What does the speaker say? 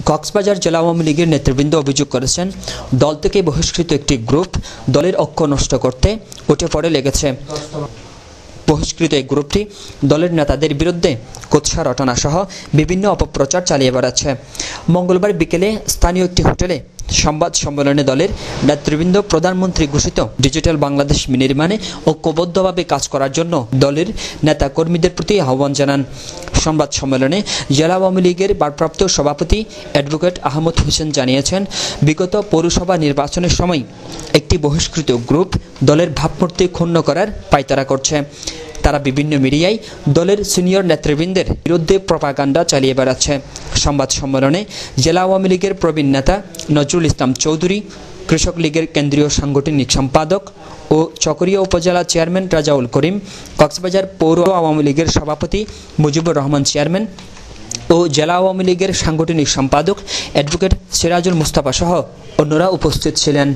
কক্সবাজার জেলা আওয়ামী লীগের নেতৃবৃন্দ অভিযোগ করেছেন, দল থেকে বহিষ্কৃত একটি গ্রুপ দলের অক্ষ নষ্ট করতে উঠে পড়ে লেগেছে। বহিষ্কৃত এই গ্রুপটি দলের নেতাদের বিরুদ্ধে কুৎসা রটনা সহ বিভিন্ন অপপ্রচার চালিয়ে বেড়াচ্ছে। মঙ্গলবার বিকেলে স্থানীয় একটি হোটেলে সংবাদ সম্মেলনে দলের নেতৃবৃন্দ প্রধানমন্ত্রী ঘোষিত ডিজিটাল বাংলাদেশ নির্মাণে ঐক্যবদ্ধভাবে কাজ করার জন্য দলের নেতা কর্মীদের প্রতি আহ্বান জানান। সংবাদ সম্মেলনে জেলা আওয়ামী লীগের ভারপ্রাপ্ত সভাপতি অ্যাডভোকেট আহমদ হোসেন জানিয়েছেন, বিগত পৌরসভা নির্বাচনের সময় একটি বহিষ্কৃত গ্রুপ দলের ভাবমূর্তি ক্ষুণ্ণ করার পায়তারা করছে। তারা বিভিন্ন মিডিয়ায় দলের সিনিয়র নেতৃবৃন্দের বিরুদ্ধে প্রপাগান্ডা চালিয়ে বেড়াচ্ছে। সংবাদ সম্মেলনে জেলা আওয়ামী লীগের প্রবীণ নেতা নজরুল ইসলাম চৌধুরী, কৃষক লীগের কেন্দ্রীয় সাংগঠনিক সম্পাদক ও চকরিয়া উপজেলা চেয়ারম্যান রাজাউল করিম, কক্সবাজার পৌর আওয়ামী লীগের সভাপতি মুজিবুর রহমান চেয়ারম্যান ও জেলা আওয়ামী লীগের সাংগঠনিক সম্পাদক অ্যাডভোকেট সিরাজুল মুস্তাফা সহ অন্যরা উপস্থিত ছিলেন।